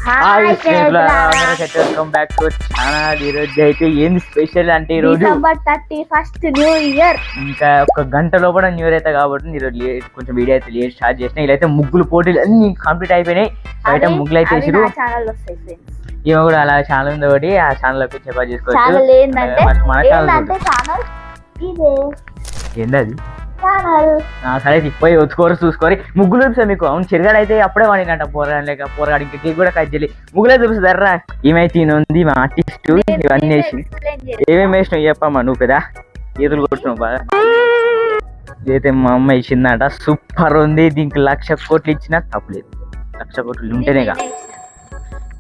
Hi welcome back to channel. ఈరోజు అయితే ఏంది స్పెషల్ అంటే ఈరోజు డిసెంబర్ 31 న్యూ ఇయర్. ఇంకా ఒక గంట లోపల న్యూ ఇయర్ అయితే కాబట్టి ఈరోజు కొంచెం వీడియో అయితే లేట్ స్టార్ట్ చేసిన. ఇలా ముగ్గులు పోటీలు అన్ని కంప్లీట్ అయిపోయినాయి. బయట ముగ్గులు అయితే వేసారు. ఈమె కూడా అలా ఛానల్ ఉంది ఒకటి, ఆ ఛానల్ లో చెప్పా చేసుకోవచ్చు. ఏంది అది సరే పోయి వచ్చుకోరు చూసుకోరు. ముగ్గులు చూపిస్తా మీకు. అవును చెరగాడు అయితే అప్పుడే వాడినంట పోరాడు లేక పోరాడు ఇంకా కేక్ కూడా కట్ చేయలేదు. ముగ్గులే చూపిస్తారా. ఏమైతే ఉంది మా ఆర్టిస్ట్ ఇవన్నీ వేసి ఏమేమి వేసినావు చెప్పమ్మా. నువ్వు కదా ఈదులు కొడుతున్నావు బాగా. ఇదైతే మా అమ్మ ఇచ్చిందంట, సూపర్ ఉంది. దీనికి 1,00,000 కోట్లు ఇచ్చినా తప్పలేదు. 1,00,000 కోట్లు ఉంటేనేగా.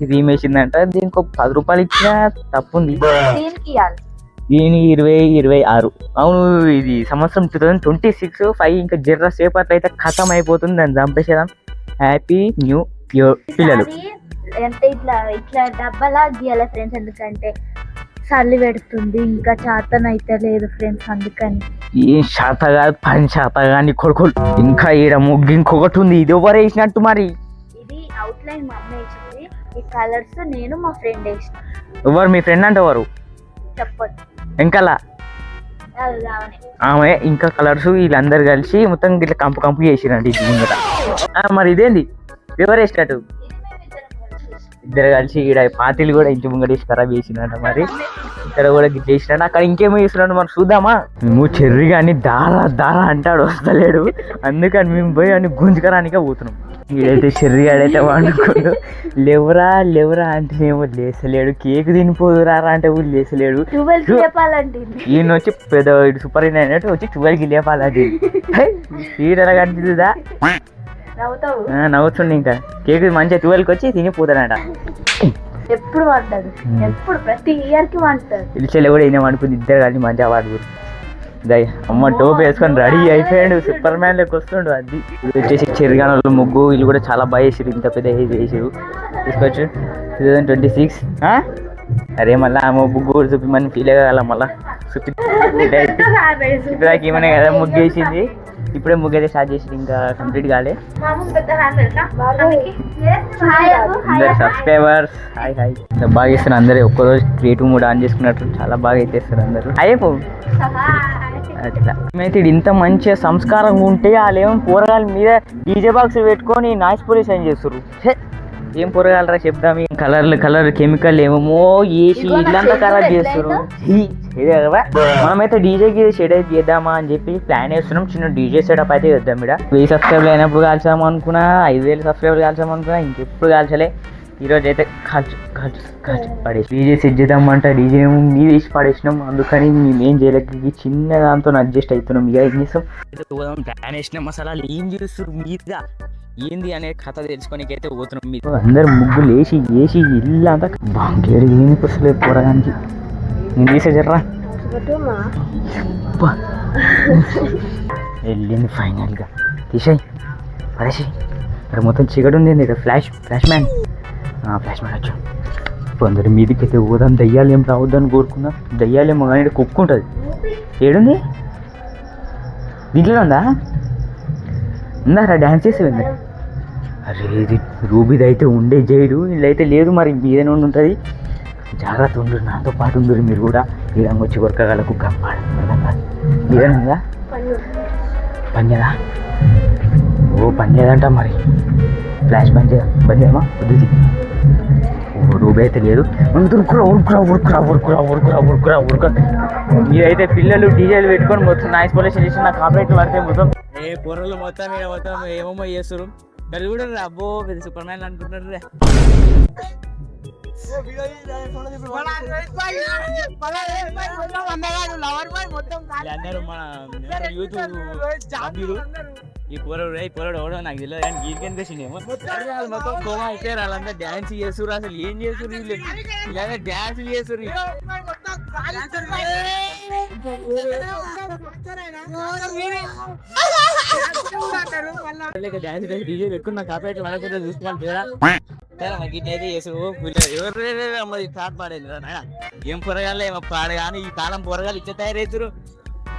ఇది ఏమేసిందంట, దీనికి ఒక 10 రూపాయలు ఇచ్చినా తప్పు ఉంది. దీని 2026. అవును, ఇది సంవత్సరం 2026 5 ఇంకా జర్ర సేపట్లో అయితే ఖతం అయిపోతుంది. దాన్ని చంపేసేదాం. హ్యాపీ న్యూ ఇయర్ పిల్లలు. అంటే ఇట్లా ఇట్లా డబ్బాలా గీయాలి ఫ్రెండ్స్, ఎందుకంటే చల్లి పెడుతుంది, ఇంకా చేతన అయితే లేదు ఫ్రెండ్స్. అందుకని ఏం శాత కాదు, పని శాత కానీ కొడుకులు. ఇంకా ఈడ ముగ్గు ఇంకొకటి ఉంది, ఇది ఎవరు వేసినట్టు మరి. ఇది అవుట్ లైన్ మా అమ్మ వేసింది. ఈ కలర్స్ నేను మా ఫ్రెండ్ వేసిన. ఎవరు మీ ఫ్రెండ్ అంటే ఎవరు చెప్పొచ్చు. ఇంకలా ఆమె ఇంకా కలర్స్ వీళ్ళందరు కలిసి మొత్తం ఇట్లా కంపు కంపు చేసిరండి. ఇది ముందట మరి ఇదేంది ఎవరు వేసినట్టు? ఇద్దరు కలిసి ఈడ పార్టీలు కూడా ఇంటి ముంగటేసి ఖరాబ్ చేసినట్ట. మరి ఇక్కడ కూడా గిట్ల వేసినట్టు. అక్కడ ఇంకేమో చేస్తున్నాడు మరి చూద్దామా. మేము చెర్రి కానీ దారా దారా అంటాడు, వస్తలేడు. అందుకని మేము పోయి అని గుంజుకరానికే పోతున్నాం. ఈడైతే చెర్రి ఆడైతే వండుకుంటూ లేవురా లేవురా అంటే ఏమో లేసలేడు. కేక్ తినిపోదురా అంటే ఊళ్ళు లేసలేడు. ఈయన వచ్చి పెద్ద సూపర్ హీరో అయినట్టు వచ్చి 12కి లేపాలంటే ఈడ ఎలా కనిపిస్తుందా? నవ్వుతుండే. ఇంకా కేక్ మంచిగా 12కి వచ్చి తినిపోతాడట. ఎప్పుడు వంటాడు, ఎప్పుడు ప్రతి ఇయర్ కి వంటాడు. పిలిచేలే కూడా ఈయన వండుకుంది. ఇద్దరు కానీ మంచిగా వాడుకోరు. అమ్మ టోప్ వేసుకొని రెడీ అయిపోయాడు, సూపర్ మ్యాన్ లెక్క వస్తుండు. అది ఇది వచ్చేసి చెరిగానోళ్ళు ముగ్గు. వీళ్ళు కూడా చాలా బాగా వేసారు. ఇంత పెద్ద వేసారు. తీసుకొచ్చు 2026. అరే మళ్ళీ ఆ ముగ్గు కూడా చూపిమని ఫీల్ అయ్యాల. మళ్ళీ ఇప్పుడు ఏమన్నా కదా ముగ్గు వేసింది. ఇప్పుడే ముగ్గు అయితే స్టార్ట్ చేసి ఇంకా కంప్లీట్ కాలే. అందరు సబ్స్క్రైబర్స్ హాయ్ హాయ్. బాగా చేస్తారు అందరూ. ఒక్కరోజు క్రియేటివ్ మూడ్ ఆన్ చేసుకున్నట్టు చాలా బాగా అయితే చేస్తారు అందరూ. అయ్యో అట్లా అయితే ఇంత మంచిగా సంస్కారంగా ఉంటే వాళ్ళేమో పోరగాళ్ళ మీద డీజే బాక్స్ పెట్టుకొని నాయిస్ పొల్యూషన్ చేస్తారు. ఏం పోరగాలరా చెప్తాం. కలర్ కెమికల్ ఏమేమో వేసి ఇల్లంతా ఖరాబ్ చేస్తారు. మనమైతే డీజేకి సెట్ అయితే చేద్దామా అని చెప్పి ప్లాన్ వేస్తున్నాం. చిన్న డీజే సెటప్ అయితే చేద్దాం. ఇక్కడ 1000 సబ్స్క్రైబర్లు అయినప్పుడు కాల్చాము అనుకున్నా, 5000 సబ్స్క్రైబర్లు కాల్చాము అనుకున్నా, ఇంకెప్పుడు కాల్చలే. ఈరోజు అయితే కాల్చు పడేసి డీజే సెట్ చేద్దామంట. డీజే మీద వేసి పడేసినాం. అందుకని మేమేం చేయలేక చిన్న దాంతో అడ్జస్ట్ అవుతున్నాం. ఇక ఏం చేస్తాం, ప్లాన్ వేసినాం. మసాలాలు ఏం చేస్తారు మీద ఏంది అనే కథ తెలుసుకోనికైతే పోతున్నాం. మీరు అందరు ముగ్గులు వేసి ఇల్లు అంతా బాగుంటాడు. ఏమి వస్తలేదు పోరగానికి. నేను తీసేజర్రా వెళ్ళింది ఫైనల్గా. తీసేయి పడేసి. ఇక్కడ మొత్తం చీకటి ఉంది. ఇక్కడ ఫ్లాష్ మ్యాన్ వచ్చు. ఇప్పుడు అందరి మీదకి అయితే పోదాం. దయ్యాలు ఏం రావద్దని కోరుకున్నా. దయ్యాలేమో కానీ కుక్క ఉంటుంది. ఏడుంది? దీంట్లో ఉందా డ్యాన్స్ చేసేది. అరే ఇది రూబీది అయితే ఉండే జైడు, వీళ్ళైతే లేదు. మరి మీదనే ఉంటుంది. జాగ్రత్త ఉండు, నాతో పాటు ఉండు మీరు కూడా. వీళ్ళకి వచ్చి కొరకగల కుక్క మీదేనుందా? పని చేయదా? ఓ పని చేయదంట. మరి ఫ్లాష్ బంద్ చేయమా వద్దుది. ఓ రూబీ అయితే లేదు. ఉరుకురా. మీరైతే పిల్లలు డీజేలు పెట్టుకొని మొత్తం నాయిస్ పొల్యూషన్ చేసి నాకు కాపరేట్ పడితే మొత్తం పొరలు మొత్తం ఏమేమో చేస్తారు. మరి కూడా అబ్బో పెద్ద సూపర్ మ్యాన్ అనుకుంటున్నారు. అందరూ మన యూత్ ఈ పొరడు ఎవడో నాకు తెలియదు కానీ గీకెందుకు వచ్చిందేమో. మొత్తం కోమా అయిపోయారు. వాళ్ళంతా డ్యాన్స్ చేస్తారు. అసలు ఏం చేస్తారు వీళ్ళు? ఇలా డ్యాన్స్ చేస్తారు. డ్యాన్స్ డీజే పెట్టుకుని నాకు కాపరేట్ పడకుండా చూసుకోవాలి. స్టార్ట్ పాడేది ఏం పొరగాలి ఏమో పాడ. కానీ ఈ కాలం పొరగాలు ఇచ్చే తయారవుతారు.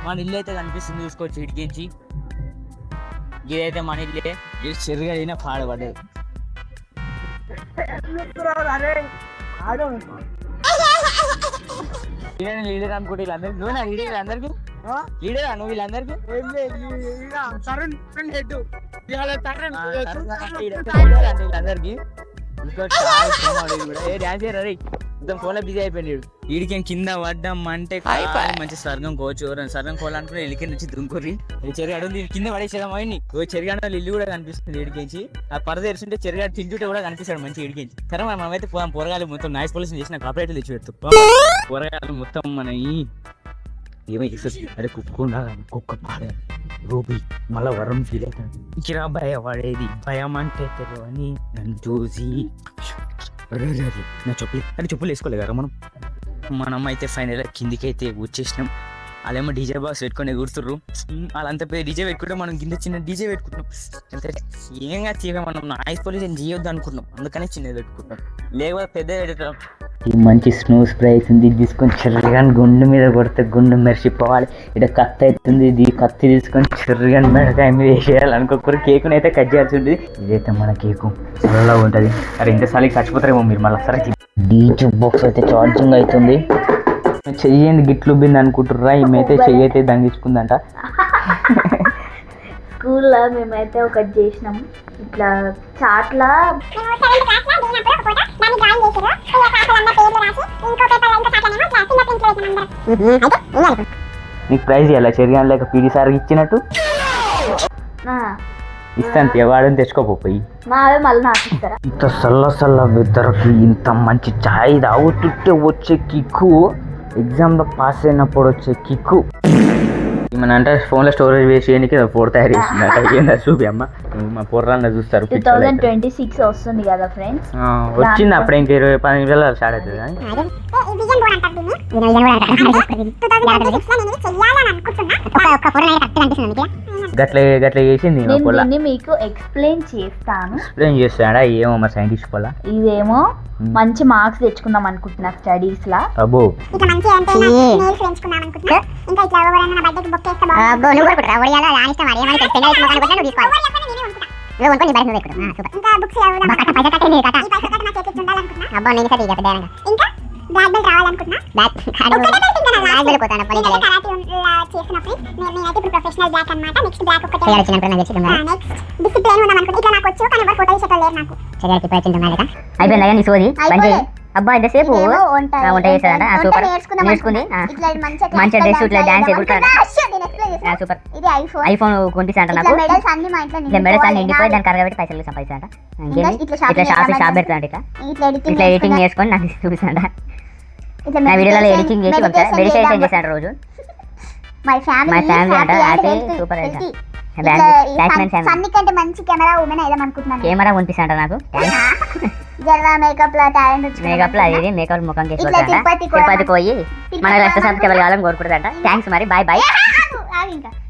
మన ఇల్లు అయితే కనిపిస్తుంది చూసుకోవచ్చు. ఇటుకించి ఇదైతే మన ఇల్లే. ఇది చెరుగా అయినా పాడబడ్డది. లీడర్ అనుకుంటే వీళ్ళందరికీ నువ్వు నా లీడర్ వీళ్ళందరికీ లీడర్ నువ్వు వీళ్ళందరికీ వీళ్ళందరికీ డాన్స్ చేయరా మొత్తం ఫోన్ లో బిజీ అయిపోయాడు. వీడికి కింద పడ్డం అంటే మంచి స్వర్గం కోవచ్చు స్వర్గం కోవాలనుకుని ఎలికి నుంచి దుంకుర్రి చెరుగాడు కింద పడేసేదాం అయ్యి చెరుగాడు వాళ్ళు ఇల్లు కూడా కనిపిస్తుంది ఇడికించి ఆ పరద తెరుస్తుంటే చెరుగాడు తింటుంటే కూడా కనిపిస్తాడు మంచి ఇడికించి సరే మనమైతే పోదాం పోరగాలు మొత్తం నాయిస్ పొల్యూషన్ చేసిన కాపరేట్లు తెచ్చి పెడతాం పోరగాలు మొత్తం మన ఏమై అరే కుక్కుండా కుక్క పాడే రూపీ మళ్ళా వరం ఫీల్ అవుతాడు ఇచ్చిరా భయపడేది భయం అంటే తెలియని నన్ను చూసి నా చెప్పులు వేసుకోలే కదా మనం అయితే ఫైనల్ కిందికి అయితే వచ్చేసినాం. వాళ్ళేమో డీజే బాక్స్ పెట్టుకొని ఎగురుతుర్రు. వాళ్ళంతా పెద్ద డీజే పెట్టుకుంటే మనం కింద చిన్న డీజే పెట్టుకుంటాం. అంటే ఏంగా తీగ మనం నాయిస్ పొల్యూషన్ చేయొద్దు అనుకుంటున్నాం అందుకనే చిన్నది పెట్టుకుంటాం లేకపోతే పెద్ద పెట్టడం. మంచి స్నో స్ప్రే అవుతుంది తీసుకొని చెర్రగాని గుండు మీద కొడితే గుండు మెరిసిపోవాలి. ఇక్కడ కత్తి అవుతుంది ఇది కత్తి తీసుకొని చెర్రగాని మెడకాయ మీద వేసేయాలి అనుకోకూడదు. కేకుని అయితే కట్ చేయాల్సి ఉంటుంది. ఇదైతే మన కేకు చాలా ఉంటుంది. అరే ఇంతసార్లు చచ్చిపోతారేమో మీరు మళ్ళీ సరే. డీజే బాక్స్ అయితే ఛార్జింగ్ అవుతుంది. చెయ్యండి గిట్లు బింది అనుకుంటుర్రా ఈమెయితే చెయ్యి అయితే దంగించుకుందంట. స్కూల్లో మేమైతే ఒకటి చేసినాం ఇట్లా చాట్లా నీకు ప్రైజ్ ఇవ్వాలి చెరిగాని లేక పీడి సార్ ఇచ్చినట్టు ఇస్తాను వాడని తెచ్చుకోపోయి మావే మళ్ళీ నాకు ఇస్తారా. ఇంత సల్ల వెదర్కి ఇంత మంచి ఛాయ్ తాగుతుంటే వచ్చే కిక్కు ఎగ్జామ్లో పాస్ అయినప్పుడు వచ్చే కిక్కు మన అంటే ఫోన్లో స్టోరేజ్ వేసి చేయడానికి ఫోర్ తయారు చేసిందట. ఏందా చూపి అమ్మ మా పొర్రాలను చూస్తారు. 2026 వస్తుంది కదా ఫ్రెండ్స్ వచ్చింది అప్పుడు ఇంక 20-10 నిమిషాలు స్టార్ట్ అవుతుంది. గట్ల చేసింది మీకు ఎక్స్ప్లెయిన్ చేస్తాడా ఏమో మరి సైంటిస్ట్ పోలా. ఇదేమో మంచి మార్క్స్ తెచ్చుకుందాం అనుకుంటున్నా స్టడీస్ లా. అబ్బో బ్లాక్ బెల్ట్ రావాలనుకుంటున్నా. నేనైతే ఇప్పుడు ప్రొఫెషనల్ బ్లాక్ అన్నమాట. నెక్స్ట్ బ్లాక్ ఒకటి నెక్స్ట్ డిసిప్లిన్ ఉందాం అనుకుంటా. ఇట్లా నాకు వచ్చు కానీ ఎవరు ఫోటో తీసేటోళ్ళు లేరు నాకు. అయిపోయిందా నీ సోది అబ్బా ఇంతసేపు వంట చేశారంట. సూపర్ నేర్చుకుంది మంచిగా డ్రెస్ ఇట్లా డాన్స్ ఎగురుతాడు. సూపర్ ఐఫోన్ కొనిపిస్తాంట నాకు. ఇట్లా మెడల్స్ అన్ని నిండిపోయి దాన్ని కరగబెట్టి పైసలు సంపాదిస్తాంట. ఇట్లా షాప్ పెడతాంట. ఇట్లా ఎడిటింగ్ చేసుకొని నాకు చూపిస్తాంట. నా వీడియోలో ఎడిటింగ్ చేసి మెడిటేషన్ చేశాడు రోజు. మై ఫ్యామిలీ అంట. అయితే సూపర్ అయితే కెమెరా కొనిపిస్తాంట నాకు. మేకప్ లో అది మేకప్ ముఖం తిరుపతి పోయి మన రక్తశాంతి కేవలం కావాలని కోరుకుంటుందంట. థ్యాంక్స్ మరి బాయ్ బాయ్.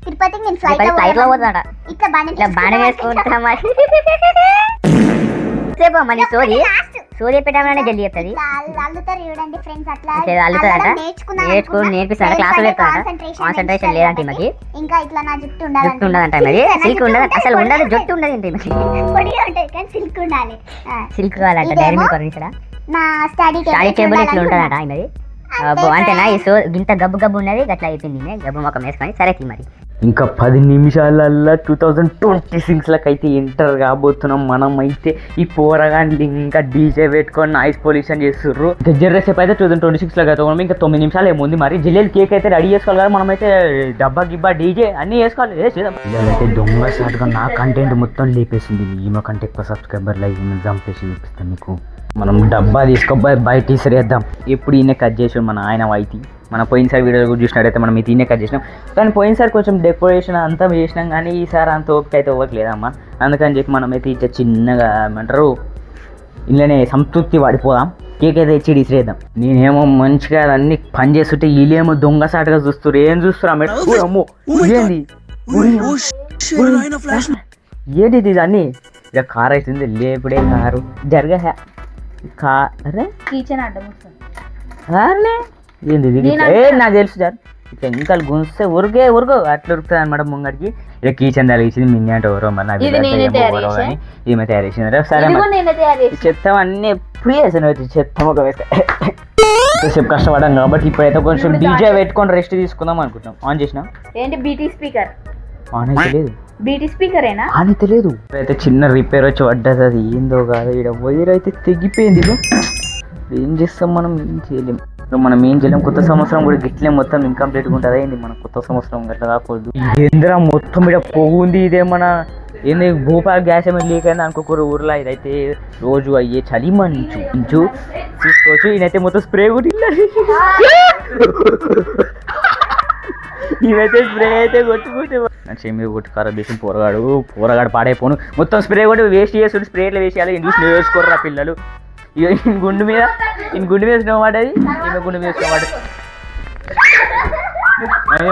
తిరుపతికి ఫ్లైట్ లో పోతుందంట. ఇట్లా బాణం వేసుకుంటా మరి సేపు మన సూర్య పెట్టామనే జల్దీ చెప్తుంది. అల్లుతాడంట నేర్పిస్తాడు. క్లాస్ పెడతాడంట. కాన్సన్ట్రేషన్ లేదంటే ఈమెకి. ఇంకా ఇట్లా నా జుట్టు ఉండదంట. మరి సిల్క్ ఉండదు అసలు ఉండదు. జుట్టు ఉండదు ఏంటి సిల్క్ ఉండాలి. సిల్క్ కావాలంట. డైరీ మిల్క్ కొనిస్తాడా. నా స్టడీ టేబుల్ ఇట్లా ఉంటుందంట ఆయనది. అంతేనా ఈ ఇంత గబ్బు గబ్బు ఉన్నది గట్లా అయిపోయింది. గబ్బు మొక్కం వేసుకొని సరే మరి ఇంకా 10 నిమిషాలల్లో 2026 అయితే ఎంటర్ కాబోతున్నాం. మనం అయితే ఈ పోరగాండ్లు ఇంకా డీజే పెట్టుకొని నాయిస్ పొల్యూషన్ చేస్తుర్రు. జర్రేసేపు అయితే 2026 కదా ఇంకా 9 నిమిషాలు ఏముంది. మరి జిల్లేలు కేక్ అయితే రెడీ చేసుకోవాలి కదా. మనమైతే డబ్బా గిబ్బా డీజే అన్నీ వేసుకోవాలి. అయితే దొంగ షాట్గా నా కంటెంట్ మొత్తం లేపేసింది. ఈమె కంటే ఎక్కువ సబ్స్క్రైబర్లు అయ్యి చంపేసి చూపిస్తాను మీకు. మనం డబ్బా తీసుకోపోయి బయట ఇసిరేద్దాం. ఎప్పుడు ఈయన కట్ చేసాం మన ఆయన వైతి. మన పోయినసారి వీడియోలో కూడా చూసినట్టయితే మనం ఈయన కట్ చేసినాం. కానీ పోయినసారి కొంచెం డెకరేషన్ అంతా చేసినాం కానీ ఈసారి అంత ఓపిక అయితే ఇవ్వట్లేదమ్మా. అందుకని చెప్పి మనమైతే ఇట్లా చిన్నగా ఏమంటారు ఇళ్ళనే సంతృప్తి పడిపోదాం. కేక్ అయితే ఇచ్చి ఇసిరేద్దాం. నేనేమో మంచిగా అన్ని పని చేస్తుంటే వీళ్ళేమో దొంగసాటుగా చూస్తారు. ఏం చూస్తారు అమ్మో ఏంది ఏంటి ఇది అన్నీ ఇక కారు అవుతుంది. లేపుడే కారు జరగ అరే కిచెన్ అడ్డం ఏంది నాకు తెలుసు సార్. ఇట్లా ఇంకా గుంస్తే ఉరుగు అట్లా ఉరుకుతుంది అనమాట ముంగడికి. ఇక కీచన్ తగిలించింది మిన్ని అంటే ఎవరో మరి నాకు ఇది నేనే తయారు చేశా. అని ఈమె తయారు చేసింది. సరే ఇది కూడా నేనే తయారు చేసి చెత్తం అన్నీ ఎప్పుడు చేసాను చెత్తం ఒక వేస్తే సేపు కష్టపడ్డాం కాబట్టి ఇప్పుడైతే కొంచెం డీజే పెట్టుకొని రెస్ట్ తీసుకుందాం అనుకుంటున్నాం. ఆన్ చేసినా ఏంటి బీటీ స్పీకర్ ఆన్ అయితే లేదు, బీటీ స్పీకరేనా ఆన్ అయితే లేదు. అయితే చిన్న రిపేర్ వచ్చి పడ్డది, అది ఏందో కాదు. ఇక్కడ వైర్ అయితే తెగిపోయింది. ఏం చేస్తాం మనం, ఏం చేయలేం. మనం ఏం చేయలేం. కొత్త సంవత్సరం కూడా గిట్లే మొత్తం ఇన్కంప్లీట్గా ఉంటుంది. ఏంది మన కొత్త సంవత్సరం గట్లా కాకూడదు. ఏందిరా మొత్తం ఇక్కడ పోగుంది. ఇదేమన్నా ఏంది భూపాల్ గ్యాస్ ఏమైనా లీక్ అయింది అనుకోకూరు ఊర్లో. ఇదైతే రోజు అయ్యే చలి మంచు తీసుకోవచ్చు. ఈయనైతే మొత్తం స్ప్రే కొట్టింది. ఇవైతే స్ప్రే అయితే కొట్టుకుంటే మీద కొట్టి ఖరాబ్ చేసి పోరగాడు పాడైపోను. మొత్తం స్ప్రే కొట్టి వేస్ట్ చేస్తుంటే స్ప్రేట్లో వేసేయాలి. ఇంగ్లీష్ వేసుకోర్రా పిల్లలు. ఇక గుండు మీద స్నో పడ్డది, ఈమె గుండు మీద స్నో పడ్డది.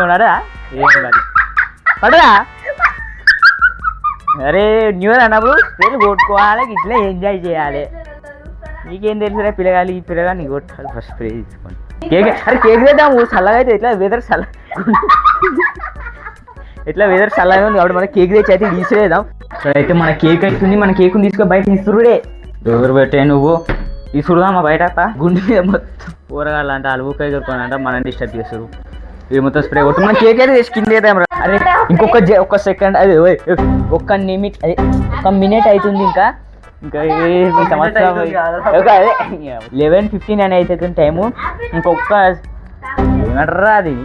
ఉన్నాడా ఏం కాదు పడరా. అరే న్యూ ఇయర్ అన్నప్పుడు స్ప్రేలు కొట్టుకోవాలి, ఇట్లా ఎంజాయ్ చేయాలి. నీకేం తెలుసురా పిల్లగాలి, ఈ పిల్లగాని కొట్టాలి. ఫస్ట్ స్ప్రే తీసుకోండి. కేక్ చేద్దాము. చల్లగా అయితే ఎట్లా వెదర్ చల్లగా ఉంది కాబట్టి మన కేక్ తెచ్చి అయితే తీసేద్దాం. అయితే మన కేక్ అవుతుంది. మన కేక్ తీసుకొని బయట తీసుకురుడే. ఎవరు పెట్టే నువ్వు తీసుకురుదామా బయట. గుండె మీద మొత్తం కూరగాయలంట అలువుకాయ దొరుకుతానంట, మనం డిస్టర్బ్ చేస్తారు. ఇది మొత్తం స్ప్రే కొట్టు. మన కేక్ అయితే తెచ్చి కింద వేద్దాం. అరే ఒక్క సెకండ్, అదే ఒక్క మినిట్ అవుతుంది. ఇంకా సంవత్సరం 11:59 అవుతుంది టైము. ఇంకొక ఏమంటారా అది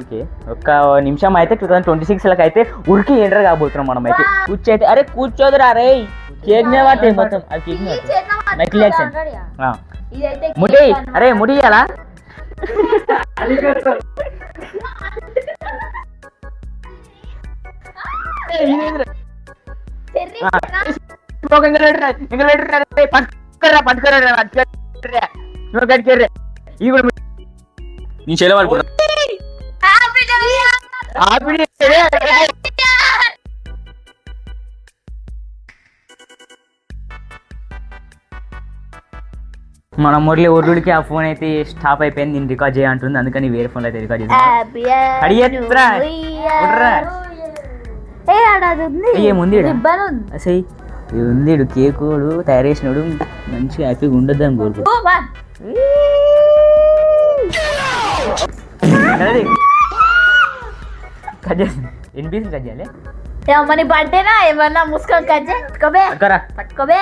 ఓకే ఒక్క నిమిషం అయితే 2026 అయితే ఉరికి ఎంటర్ కాబోతున్నాం మనం. అయితే కూర్చోయితే అరే కూర్చోదురా రే, కేక్ మీద పడతాయి మొత్తం. అది కేక్ మీద ముడి. అరే ముడి అలా నీ చెల్లె పడుకుంటా. మన మురళి ఒర్రుడికి ఆ ఫోన్ అయితే స్టాప్ అయిపోయింది. నేను రికార్డ్ చేయాలంటుంది, అందుకని వేరే ఫోన్లో అయితే రికార్డ్ చేస్తాను. అసలు ఇది ఉంది కేకుడు తయారు చేసినాడు, మంచిగా హ్యాపీగా ఉండద్దు అని కోరుకు. కట్ చేసి ఎన్ని పీసులు కట్ చేయాలి? ఏమని బర్త్డేనా ఏమన్నా ముసుకొని కట్ చేసుకోబే పట్టుకోబే.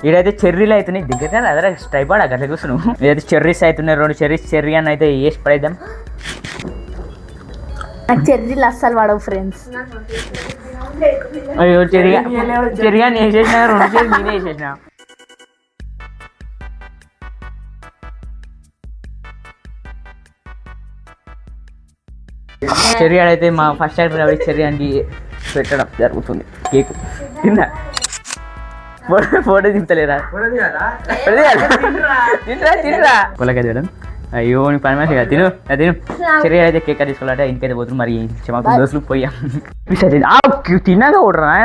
ఇదైతే చెర్రీలు అవుతున్నాయి. దగ్గర అదరా స్ట్రైపాడ్ అట్లా కూర్చున్నావు. ఇదైతే చెర్రీస్ అవుతున్నాయి. 2 చెర్రీ అని అయితే వేసి పడేద్దాం. నాకు చెర్రీలు అస్సలు పడవు ఫ్రెండ్స్. అయ్యో చెర్రీగా నేను వేసేసిన 2 చెర్రీ నేనే వేసేసిన. చెర్రీ ఆడైతే మా ఫస్ట్ టైం చెర్రీ అని పెట్టడం జరుగుతుంది. కేక్ తిన్నా ఫోటో తింటలేరా తినరా కొలకాయ తినడం. అయ్యో నీ పని మనిషి కదా తిను చెర్రీ అయితే కేక్ తీసుకోవాలంటే ఇంకైతే పోతుంది. మరి మాకు దోస్తులు పోయాం తిన్నాక కొడరా.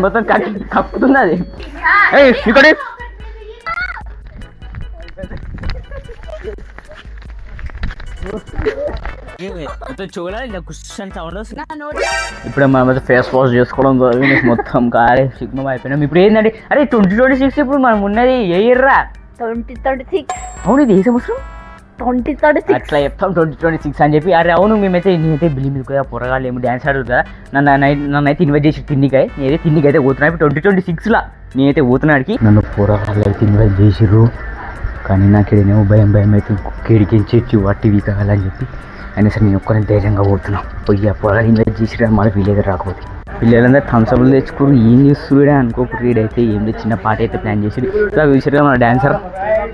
మొత్తం కప్పుతుంది అది. ఇక్కడ ఇప్పుడు మనం ఫేస్ వాష్ చేసుకోవడం జరిగింది. మొత్తం కారే సిగ్నల్ అయిపోయినాం. ఇప్పుడు ఏంటంటే అరే 2026 ఇప్పుడు మనం ఉన్నది ఏ ఇయర్ రా? 2036. అవును ఇది ఏ సంవత్సరం? 2036 అట్లా చెప్తాం 2026 అని చెప్పి. అరే అవును నేనైతే బిల్లి మీద కూడా పొరగాలు ఏమో డ్యాన్స్ ఆడుతుంది కదా. నన్నైతే ఇన్వైట్ చేసి తిన్నికాయ నేనైతే తిన్నికైతే పోతున్నా. ఇప్పుడు 2026 నేనైతే పోతున్నాడికి నన్ను పొరగాళ్ళు అయితే ఇన్వైట్ చేసిర్రు. కానీ నాకు ఇక్కడనేమో భయం అయితే కేడికించి వట్టి వీకాలని చెప్పి అయినా సరే నేను ఒక్కనే ధైర్యంగా పోతున్నా. పోయి ఆ పొరగాలు ఇన్వైట్ చేసిరా మళ్ళీ వీళ్ళైతే రాకపోతే. పిల్లలందరూ థమ్స్అప్లు తెచ్చుకోరు ఏం చేస్తుడే అనుకోకు. ఈడైతే ఏం చిన్న పాట అయితే ప్లాన్ చేసి ఇలా చూసారుగా మన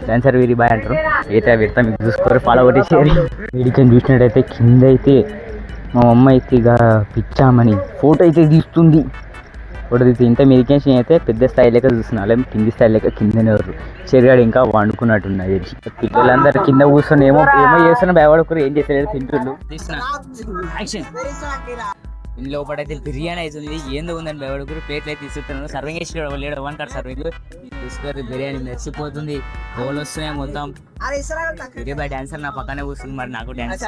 డాన్సర్ వీరి బాయ్ అంటారు. అయితే పెడతా మీకు చూసుకోరు ఫాలో కొట్టేసేయాలి. వీడికి చూసినట్టయితే కింద అయితే మా అమ్మ అయితే ఇక పిచ్చామని ఫోటో అయితే తీస్తుంది. ఇప్పుడు ఇంత మీదికేసి అయితే పెద్ద స్థాయి లెక్క చూస్తున్నా కింది స్థాయి లెక్క కిందనే ఎవరు చెరుగాడు ఇంకా వండుకున్నట్టున్నది. పిల్లలందరూ కింద కూర్చొని ఏమో చేస్తున్నా భయపడకూరు, ఏం చేసలేరు తింటుండ్రు. లోపడైతే బిర్యానీ అవుతుంది, ఏందో ఉందని భయపడకూరు. ప్లేట్లు అయితే తీసుకుంటున్నాను. సర్వింగ్ వేసి లేడు అంటారు. సర్వింగ్ చూసుకోరు, బిర్యానీ మెరిసిపోతుంది. గోల్ వస్తున్నాయి మొత్తం. బై డాన్సర్ నా పక్కనే కూర్చుంది, మరి నాకు డాన్స్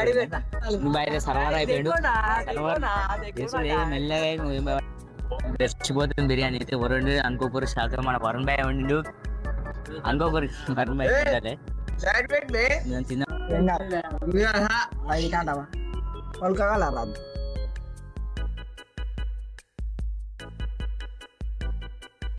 బయట సర్వర్ అయిపోయాడు. మెల్లగా రెచ్చిపోతుంది బిర్యానీ అయితే. వరుణ్ అనుకోకూరు శాఖ మన వరుణ్ బాయ్ వండిండు. అనుకోకూరు వరుణ్ బాయ్ తిన్నా